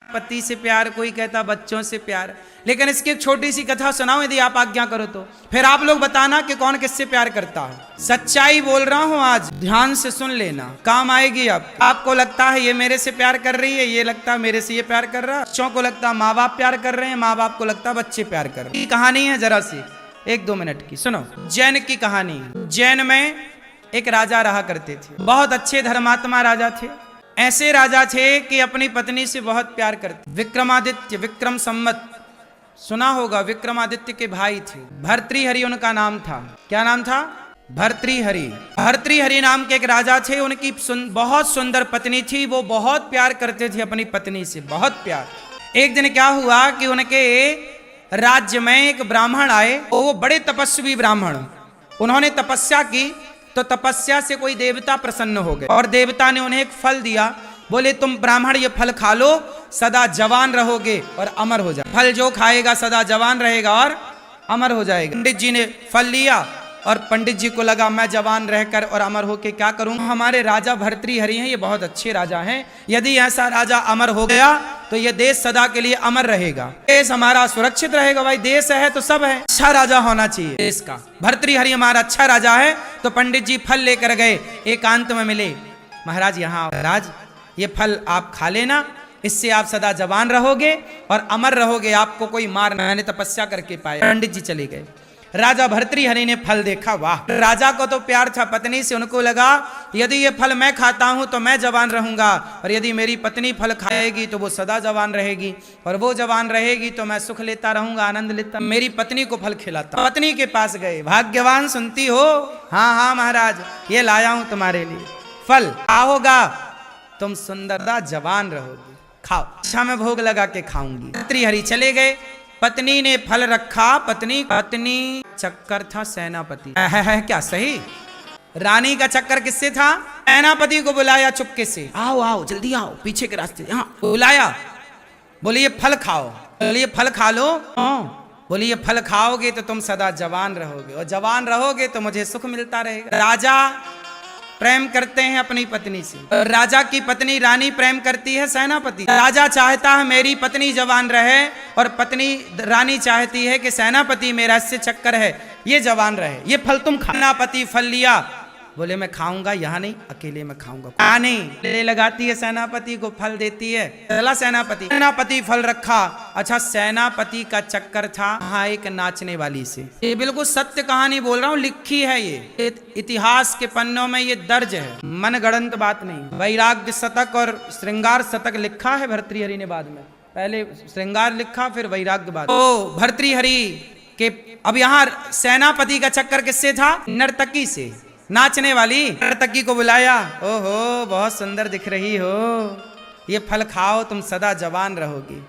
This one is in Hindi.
पति से प्यार, कोई कहता बच्चों से प्यार। लेकिन इसकी एक छोटी सी कथा सुनाऊं यदि आप आज्ञा करो तो, फिर आप लोग बताना कि कौन किससे प्यार करता है। सच्चाई बोल रहा हूं आज, ध्यान से सुन लेना, काम आएगी। अब आपको लगता है ये मेरे से प्यार कर रही है, ये लगता है मेरे से ये प्यार कर रहा है, बच्चों को लगता है माँ बाप प्यार कर रहे हैं, माँ बाप को लगता है बच्चे प्यार कर रहे हैं। कहानी है जरा सी 1-2 मिनट की, सुनो। जैन की कहानी। जैन में एक राजा रहा करते थे, बहुत अच्छे धर्मात्मा राजा थे। ऐसे राजा थे कि अपनी पत्नी से बहुत प्यार करते। विक्रमादित्य, विक्रम संवत सुना होगा, विक्रमादित्य के भाई थे। भर्तृहरि उनका नाम था। क्या नाम था? भर्तृहरि। भर्तृहरि नाम के एक राजा थे, उनकी बहुत सुंदर पत्नी थी। वो बहुत प्यार करते थे अपनी पत्नी से, बहुत प्यार। एक दिन क्या हुआ कि उनके राज्य में एक ब्राह्मण आए, वो बड़े तपस्वी ब्राह्मण। उन्होंने तपस्या की तो तपस्या से कोई देवता प्रसन्न हो गए और देवता ने उन्हें एक फल दिया। बोले तुम ब्राह्मण ये फल खा लो, सदा जवान रहोगे और अमर हो जाए। फल जो खाएगा सदा जवान रहेगा और अमर हो जाएगा। पंडित जी ने फल लिया और पंडित जी को लगा मैं जवान रहकर और अमर होके क्या करूं। हमारे राजा भर्तृहरि हैं, ये बहुत अच्छे राजा हैं, यदि ऐसा राजा अमर हो गया तो ये देश सदा के लिए अमर रहेगा, देश हमारा सुरक्षित रहेगा। भाई देश है तो सब है, अच्छा राजा होना चाहिए देश का। भर्तृहरि हमारा अच्छा राजा है। तो पंडित जी फल लेकर गए, एकांत में मिले। महाराज यहाँ महाराज ये फल आप खा लेना, इससे आप सदा जवान रहोगे और अमर रहोगे, आपको कोई मार। मैंने तपस्या करके पाया। पंडित जी चले गए। राजा भर्तृहरि ने फल देखा, वाह! राजा को तो प्यार था पत्नी से, उनको लगा यदि ये फल मैं खाता हूं तो मैं जवान रहूंगा, और यदि मेरी पत्नी फल खाएगी तो वो सदा जवान रहेगी, और वो जवान रहेगी तो मैं सुख लेता रहूंगा, आनंद लेता, मेरी पत्नी को फल खिलाता। पत्नी के पास गए। भाग्यवान सुनती हो? हाँ हाँ महाराज, ये लाया हूं तुम्हारे लिए फल, खाओगा तुम सुंदरता जवान रहोगी, खाओ। अच्छा मैं भोग लगा के खाऊंगी। भर्तृहरि चले गए। पत्नी ने फल रखा। पत्नी चक्कर था सेनापति। है क्या सही? रानी का चक्कर किससे था? सेनापति को बुलाया चुपके से, आओ आओ जल्दी आओ, पीछे के रास्ते। यहाँ बुलाया, बोले ये फल खाओ। बोले ये फल खा लो। बोले ये फल खाओगे तो तुम सदा जवान रहोगे, और जवान रहोगे तो मुझे सुख मिलता रहेगा। राजा प्रेम करते हैं अपनी पत्नी से, राजा की पत्नी रानी प्रेम करती है सेनापति। राजा चाहता है मेरी पत्नी जवान रहे, और पत्नी रानी चाहती है कि सेनापति मेरा इससे चक्कर है ये जवान रहे, ये फल तुम खा। सेनापति फल लिया, बोले मैं खाऊंगा, यहाँ नहीं, अकेले में खाऊंगा। नहीं, ले लगाती है सेनापति को, फल देती है। चला सेनापति फल रखा। अच्छा सेनापति का चक्कर था हाँ एक नाचने वाली से। ये बिल्कुल सत्य कहानी बोल रहा हूँ, लिखी है ये इतिहास के पन्नों में, ये दर्ज है, मनगढ़ंत बात नहीं। वैराग्य शतक और श्रृंगार शतक लिखा है भर्तृहरि ने बाद में, पहले श्रृंगार लिखा फिर वैराग्य बाद। ओ भर्तृहरि के अब यहाँ सेनापति का चक्कर किससे था? नर्तकी से, नाचने वाली नर्तकी को बुलाया। ओहो बहुत सुंदर दिख रही हो, ये फल खाओ तुम सदा जवान रहोगी।